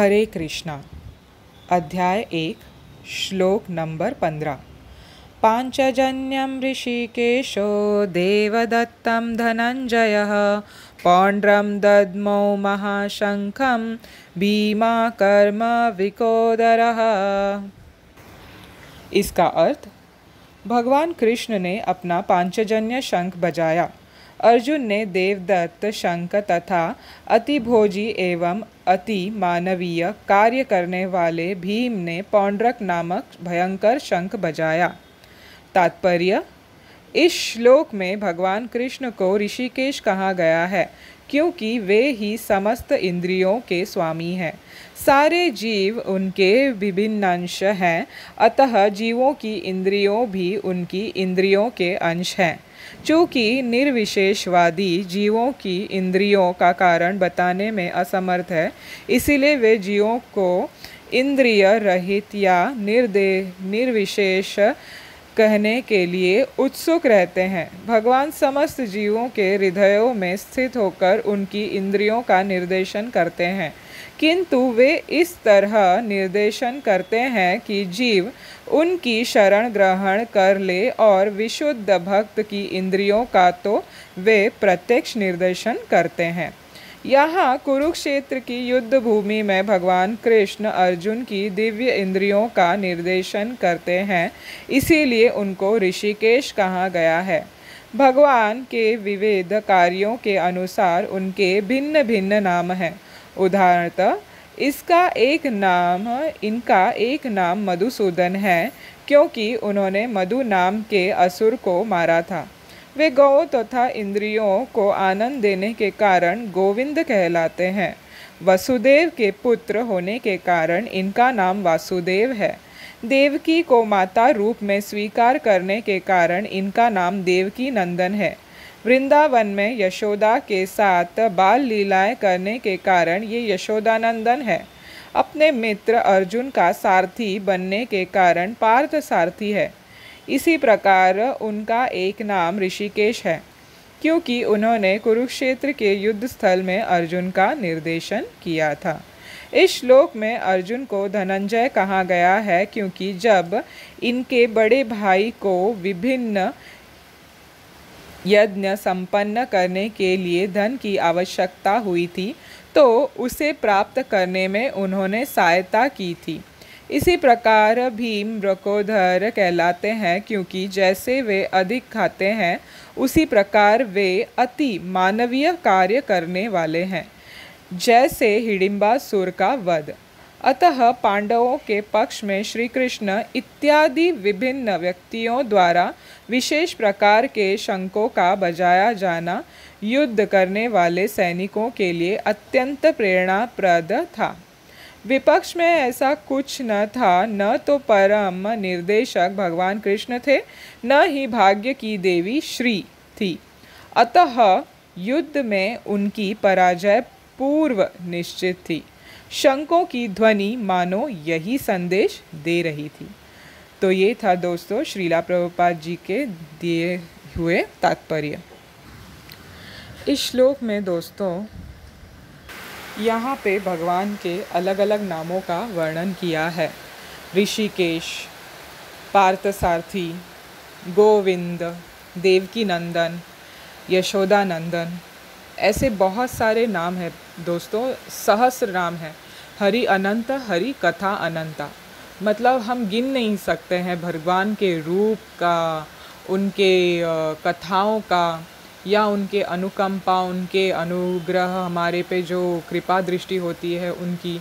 हरे कृष्णा। अध्याय 1 श्लोक नंबर 15। पांचजन्यं ऋषिकेशो देवदत्तं धनंजयः पौंड्रं दद्मौ महाशंखं भीमाकर्म विकोदरः। इसका अर्थ, भगवान कृष्ण ने अपना पांचजन्य शंख बजाया। अर्जुन ने देवदत्त शंख तथा अतिभोजी एवं अति मानवीय कार्य करने वाले भीम ने पौंड्रक नामक भयंकर शंख बजाया। तात्पर्य, इस श्लोक में भगवान कृष्ण को ऋषिकेश कहा गया है क्योंकि वे ही समस्त इंद्रियों के स्वामी हैं। सारे जीव उनके विभिन्न अंश हैं, अतः जीवों की इंद्रियों भी उनकी इंद्रियों के अंश हैं। चूँकि निर्विशेषवादी जीवों की इंद्रियों का कारण बताने में असमर्थ है, इसीलिए वे जीवों को इंद्रिय रहित या निर्विशेष कहने के लिए उत्सुक रहते हैं। भगवान समस्त जीवों के हृदयों में स्थित होकर उनकी इंद्रियों का निर्देशन करते हैं, किंतु वे इस तरह निर्देशन करते हैं कि जीव उनकी शरण ग्रहण कर ले, और विशुद्ध भक्त की इंद्रियों का तो वे प्रत्यक्ष निर्देशन करते हैं। यहाँ कुरुक्षेत्र की युद्ध भूमि में भगवान कृष्ण अर्जुन की दिव्य इंद्रियों का निर्देशन करते हैं, इसीलिए उनको ऋषिकेश कहा गया है। भगवान के विविध कार्यों के अनुसार उनके भिन्न भिन्न नाम हैं। उदाहरणतः इनका एक नाम मधुसूदन है, क्योंकि उन्होंने मधु नाम के असुर को मारा था। वे गौ तथा इंद्रियों को आनंद देने के कारण गोविंद कहलाते हैं। वसुदेव के पुत्र होने के कारण इनका नाम वासुदेव है। देवकी को माता रूप में स्वीकार करने के कारण इनका नाम देवकी नंदन है। वृंदावन में यशोदा के साथ बाल लीलाएं करने के कारण ये यशोदानंदन है। अपने मित्र अर्जुन का सारथी बनने के कारण पार्थ सारथी है। इसी प्रकार उनका एक नाम ऋषिकेश है, क्योंकि उन्होंने कुरुक्षेत्र के युद्ध स्थल में अर्जुन का निर्देशन किया था। इस श्लोक में अर्जुन को धनंजय कहा गया है, क्योंकि जब इनके बड़े भाई को विभिन्न यज्ञ संपन्न करने के लिए धन की आवश्यकता हुई थी, तो उसे प्राप्त करने में उन्होंने सहायता की थी। इसी प्रकार भीम रकोधर कहलाते हैं, क्योंकि जैसे वे अधिक खाते हैं, उसी प्रकार वे अति मानवीय कार्य करने वाले हैं, जैसे हिडिंबासुर का वध। अतः पांडवों के पक्ष में श्री कृष्ण इत्यादि विभिन्न व्यक्तियों द्वारा विशेष प्रकार के शंखों का बजाया जाना युद्ध करने वाले सैनिकों के लिए अत्यंत प्रेरणाप्रद था। विपक्ष में ऐसा कुछ न था। न तो परम निर्देशक भगवान कृष्ण थे, न ही भाग्य की देवी श्री थी। अतः युद्ध में उनकी पराजय पूर्व निश्चित थी। शंखों की ध्वनि मानो यही संदेश दे रही थी। तो ये था दोस्तों श्रीला प्रभुपाद जी के दिए हुए तात्पर्य। इस श्लोक में दोस्तों यहाँ पे भगवान के अलग अलग नामों का वर्णन किया है। ऋषिकेश, पार्थसारथी, गोविंद, देवकी नंदन, यशोदा नंदन, ऐसे बहुत सारे नाम हैं दोस्तों। सहस्र नाम है। हरि अनंत, हरि कथा अनंता। मतलब हम गिन नहीं सकते हैं भगवान के रूप का, उनके कथाओं का, या उनके अनुकंपा, उनके अनुग्रह, हमारे पे जो कृपा दृष्टि होती है उनकी।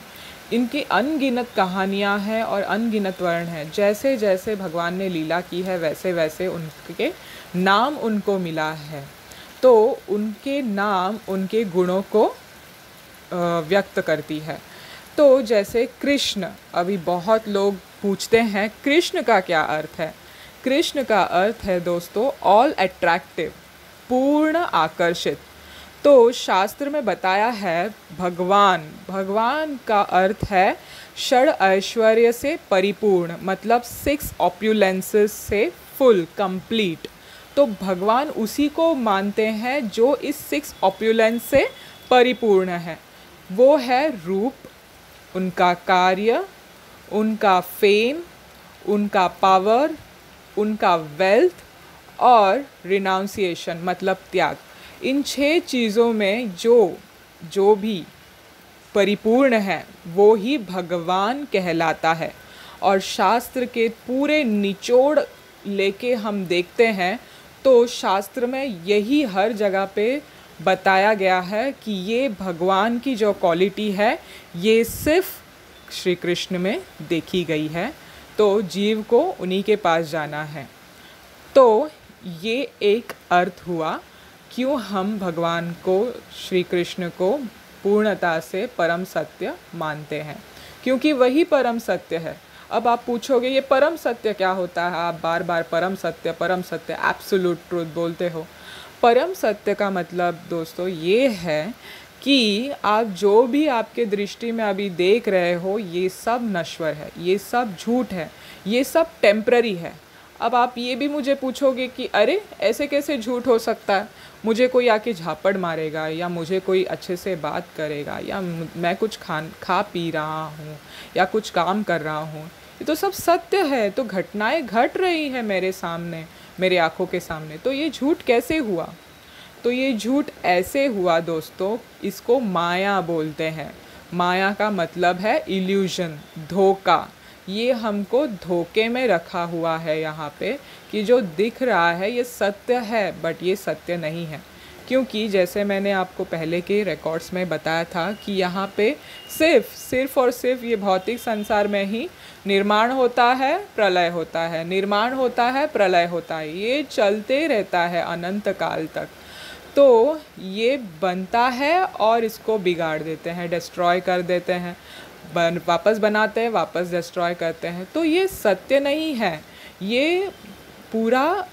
इनकी अनगिनत कहानियाँ हैं और अनगिनत वर्ण हैं। जैसे जैसे भगवान ने लीला की है, वैसे वैसे उनके नाम उनको मिला है। तो उनके नाम उनके गुणों को व्यक्त करती है। तो जैसे कृष्ण, अभी बहुत लोग पूछते हैं कृष्ण का क्या अर्थ है। कृष्ण का अर्थ है दोस्तों ऑल अट्रैक्टिव, पूर्ण आकर्षित। तो शास्त्र में बताया है भगवान का अर्थ है षड ऐश्वर्य से परिपूर्ण, मतलब 6 ऑप्युलेंसेस से फुल, कंप्लीट। तो भगवान उसी को मानते हैं जो इस 6 ऑप्युलेंस से परिपूर्ण है। वो है रूप, उनका कार्य, उनका फेम, उनका पावर, उनका वेल्थ और रिनाउंसिएशन मतलब त्याग। इन 6 चीज़ों में जो भी परिपूर्ण है वो ही भगवान कहलाता है। और शास्त्र के पूरे निचोड़ लेके हम देखते हैं तो शास्त्र में यही हर जगह पे बताया गया है कि ये भगवान की जो क्वालिटी है ये सिर्फ श्री कृष्ण में देखी गई है। तो जीव को उन्हीं के पास जाना है। तो ये एक अर्थ हुआ क्यों हम भगवान को, श्री कृष्ण को पूर्णता से परम सत्य मानते हैं, क्योंकि वही परम सत्य है। अब आप पूछोगे ये परम सत्य क्या होता है, आप बार बार परम सत्य एब्सोल्यूट ट्रूथ बोलते हो। परम सत्य का मतलब दोस्तों ये है कि आप जो भी आपके दृष्टि में अभी देख रहे हो ये सब नश्वर है, ये सब झूठ है, ये सब टेम्पररी है। अब आप ये भी मुझे पूछोगे कि अरे ऐसे कैसे झूठ हो सकता है, मुझे कोई आके झापड़ मारेगा या मुझे कोई अच्छे से बात करेगा या मैं कुछ खा पी रहा हूँ या कुछ काम कर रहा हूँ, ये तो सब सत्य है, तो घटनाएं घट रही है मेरे सामने, मेरे आँखों के सामने, तो ये झूठ कैसे हुआ? तो ये झूठ ऐसे हुआ दोस्तों, इसको माया बोलते हैं। माया का मतलब है इल्यूजन, धोखा। ये हमको धोखे में रखा हुआ है यहाँ पे कि जो दिख रहा है ये सत्य है, बट ये सत्य नहीं है। क्योंकि जैसे मैंने आपको पहले के रिकॉर्ड्स में बताया था कि यहाँ पे सिर्फ और सिर्फ ये भौतिक संसार में ही निर्माण होता है, प्रलय होता है, निर्माण होता है, प्रलय होता है, ये चलते रहता है अनंत काल तक। तो ये बनता है और इसको बिगाड़ देते हैं, डिस्ट्रॉय कर देते हैं, वापस बनाते हैं, वापस डिस्ट्रॉय करते हैं। तो ये सत्य नहीं है, ये पूरा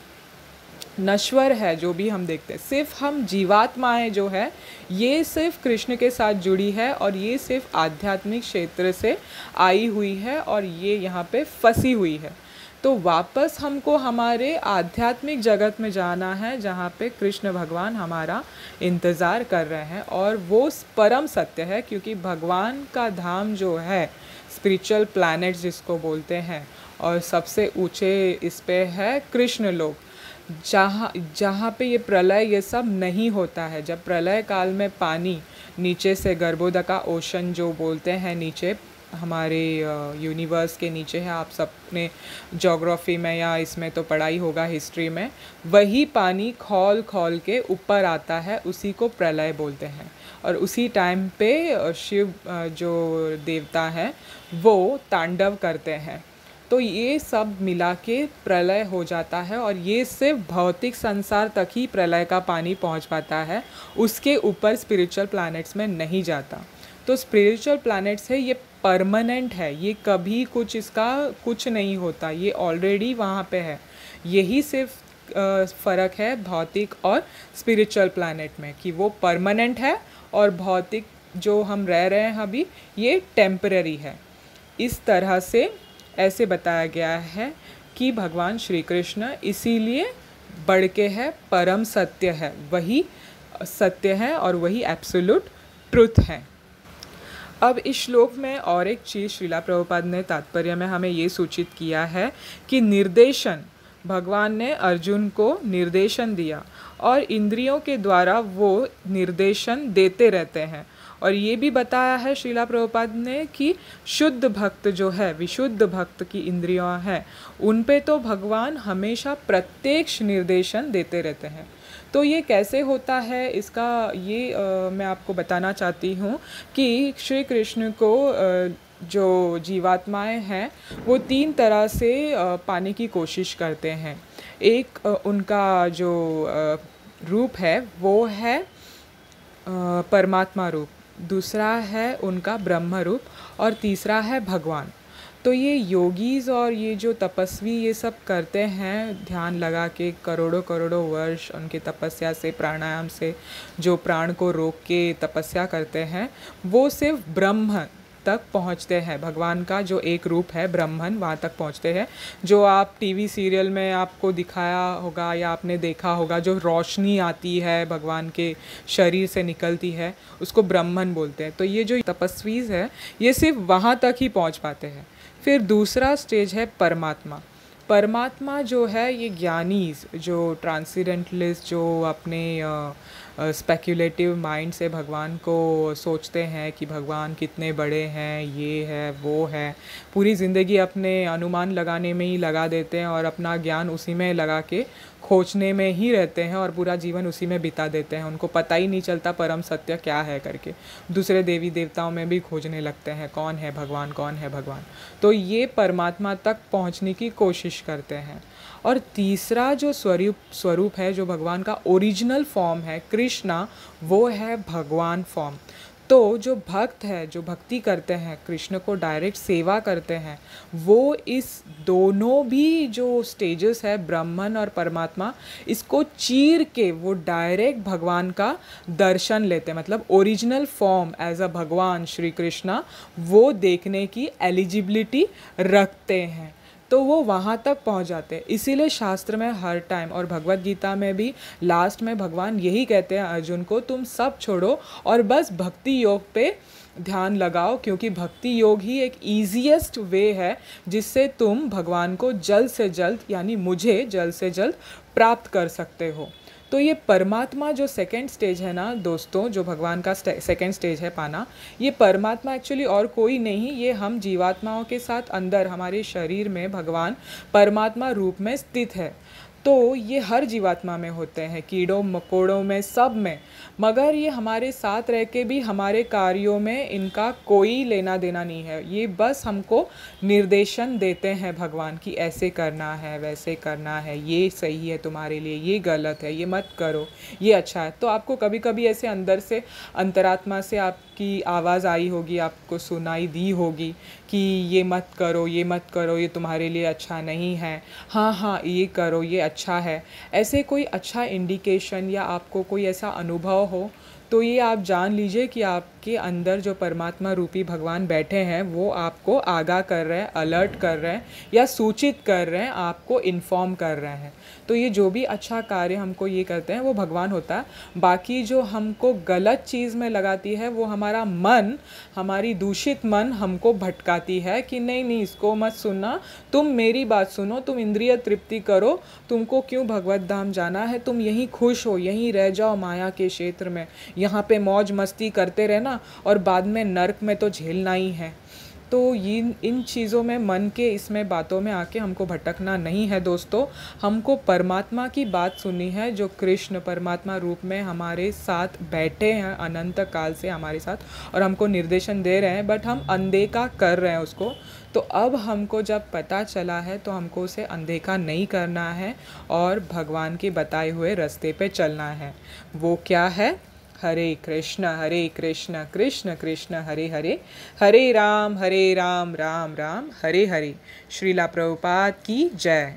नश्वर है जो भी हम देखते हैं। सिर्फ हम जीवात्माएं जो है ये सिर्फ कृष्ण के साथ जुड़ी है और ये सिर्फ आध्यात्मिक क्षेत्र से आई हुई है और ये यहाँ पे फंसी हुई है। तो वापस हमको हमारे आध्यात्मिक जगत में जाना है जहाँ पे कृष्ण भगवान हमारा इंतज़ार कर रहे हैं और वो परम सत्य है। क्योंकि भगवान का धाम जो है स्पिरिचुअल प्लैनेट्स जिसको बोलते हैं, और सबसे ऊंचे इस पे है कृष्ण लोक, जहाँ पे ये प्रलय ये सब नहीं होता है। जब प्रलय काल में पानी नीचे से गर्भोदका ओशन जो बोलते हैं नीचे हमारे यूनिवर्स के नीचे है, आप सबने ज्योग्राफी में या इसमें तो पढ़ाई होगा हिस्ट्री में, वही पानी खौल खौल के ऊपर आता है, उसी को प्रलय बोलते हैं। और उसी टाइम पे शिव जो देवता हैं वो तांडव करते हैं। तो ये सब मिला के प्रलय हो जाता है और ये सिर्फ भौतिक संसार तक ही प्रलय का पानी पहुंच पाता है, उसके ऊपर स्पिरिचुअल प्लैनेट्स में नहीं जाता। तो स्पिरिचुअल प्लैनेट्स है ये परमानेंट है, ये कभी कुछ इसका कुछ नहीं होता, ये ऑलरेडी वहाँ पे है। यही सिर्फ फ़र्क है भौतिक और स्पिरिचुअल प्लैनेट में कि वो परमानेंट है और भौतिक जो हम रह रहे हैं अभी ये टेम्पररी है। इस तरह से ऐसे बताया गया है कि भगवान श्री कृष्ण इसीलिए बढ़ के है, परम सत्य है, वही सत्य है और वही एब्सोल्यूट ट्रुथ है। अब इस श्लोक में और एक चीज़ श्रीला प्रभुपाद ने तात्पर्य में हमें ये सूचित किया है कि निर्देशन, भगवान ने अर्जुन को निर्देशन दिया और इंद्रियों के द्वारा वो निर्देशन देते रहते हैं। और ये भी बताया है श्रीला प्रभुपाद ने कि शुद्ध भक्त जो है, विशुद्ध भक्त की इंद्रियां हैं, उन पे तो भगवान हमेशा प्रत्यक्ष निर्देशन देते रहते हैं। तो ये कैसे होता है इसका ये मैं आपको बताना चाहती हूँ कि श्री कृष्ण को जो जीवात्माएं हैं वो 3 तरह से पाने की कोशिश करते हैं। एक उनका जो रूप है वो है परमात्मा रूप, दूसरा है उनका ब्रह्म रूप और तीसरा है भगवान। तो ये योगीज़ और ये जो तपस्वी ये सब करते हैं ध्यान लगा के करोड़ों करोड़ों वर्ष उनके तपस्या से, प्राणायाम से, जो प्राण को रोक के तपस्या करते हैं, वो सिर्फ ब्रह्म तक पहुंचते हैं। भगवान का जो एक रूप है ब्रह्मन, वहाँ तक पहुंचते हैं। जो आप टीवी सीरियल में आपको दिखाया होगा या आपने देखा होगा, जो रोशनी आती है भगवान के शरीर से निकलती है, उसको ब्रह्मन बोलते हैं। तो ये जो तपस्वी है ये सिर्फ वहाँ तक ही पहुँच पाते हैं। फिर दूसरा स्टेज है परमात्मा। परमात्मा जो है ये ज्ञानीज, जो ट्रांसेंडेंटलिस्ट, जो अपने स्पेक्युलेटिव माइंड से भगवान को सोचते हैं कि भगवान कितने बड़े हैं, ये है वो है, पूरी ज़िंदगी अपने अनुमान लगाने में ही लगा देते हैं और अपना ज्ञान उसी में लगा के खोजने में ही रहते हैं और पूरा जीवन उसी में बिता देते हैं। उनको पता ही नहीं चलता परम सत्य क्या है करके। दूसरे देवी देवताओं में भी खोजने लगते हैं कौन है भगवान, कौन है भगवान। तो ये परमात्मा तक पहुंचने की कोशिश करते हैं। और तीसरा जो स्वरूप है, जो भगवान का ओरिजिनल फॉर्म है कृष्णा, वो है भगवान फॉर्म। तो जो भक्त है, जो भक्ति करते हैं, कृष्ण को डायरेक्ट सेवा करते हैं, वो इस दोनों भी जो स्टेजेस है ब्रह्मन और परमात्मा, इसको चीर के वो डायरेक्ट भगवान का दर्शन लेते हैं। मतलब ओरिजिनल फॉर्म एज अ भगवान श्री कृष्णा वो देखने की एलिजिबिलिटी रखते हैं। तो वो वहाँ तक पहुँच जाते हैं। इसीलिए शास्त्र में हर टाइम और भगवत गीता में भी लास्ट में भगवान यही कहते हैं अर्जुन को, तुम सब छोड़ो और बस भक्ति योग पे ध्यान लगाओ, क्योंकि भक्ति योग ही एक ईजीएस्ट वे है जिससे तुम भगवान को जल्द से जल्द, यानी मुझे जल्द से जल्द प्राप्त कर सकते हो। तो ये परमात्मा जो सेकंड स्टेज है ना दोस्तों, जो भगवान का सेकंड स्टेज है पाना, ये परमात्मा एक्चुअली और कोई नहीं, ये हम जीवात्माओं के साथ अंदर हमारे शरीर में भगवान परमात्मा रूप में स्थित है। तो ये हर जीवात्मा में होते हैं, कीड़ों मकोड़ों में, सब में। मगर ये हमारे साथ रह के भी हमारे कार्यों में इनका कोई लेना देना नहीं है। ये बस हमको निर्देशन देते हैं भगवान की ऐसे करना है, वैसे करना है, ये सही है तुम्हारे लिए, ये गलत है, ये मत करो, ये अच्छा है। तो आपको कभी कभी ऐसे अंदर से, अंतरात्मा से आपकी आवाज़ आई होगी, आपको सुनाई दी होगी कि ये मत करो, ये मत करो, ये तुम्हारे लिए अच्छा नहीं है, हाँ हाँ ये करो, ये अच्छा है। ऐसे कोई अच्छा इंडिकेशन या आपको कोई ऐसा अनुभव हो, तो ये आप जान लीजिए कि आपके अंदर जो परमात्मा रूपी भगवान बैठे हैं वो आपको आगाह कर रहे हैं, अलर्ट कर रहे हैं या सूचित कर रहे हैं, आपको इन्फॉर्म कर रहे हैं। तो ये जो भी अच्छा कार्य हमको ये करते हैं वो भगवान होता है। बाकी जो हमको गलत चीज़ में लगाती है वो हमारा मन, हमारी दूषित मन हमको भटकाती है कि नहीं नहीं इसको मत सुनना, तुम मेरी बात सुनो, तुम इंद्रिय तृप्ति करो, तुमको क्यों भगवत धाम जाना है, तुम यहीं खुश हो, यहीं रह जाओ माया के क्षेत्र में, यहाँ पे मौज मस्ती करते रहना और बाद में नर्क में तो झेलना ही है। तो ये इन चीज़ों में, मन के इसमें बातों में आके हमको भटकना नहीं है दोस्तों। हमको परमात्मा की बात सुननी है, जो कृष्ण परमात्मा रूप में हमारे साथ बैठे हैं अनंत काल से हमारे साथ, और हमको निर्देशन दे रहे हैं, बट हम अनदेखा कर रहे हैं उसको। तो अब हमको जब पता चला है तो हमको उसे अनदेखा नहीं करना है और भगवान के बताए हुए रास्ते पे चलना है। वो क्या है? हरे कृष्ण कृष्ण कृष्ण हरे हरे, हरे राम राम राम हरे हरे। श्रीला प्रभुपाद की जय।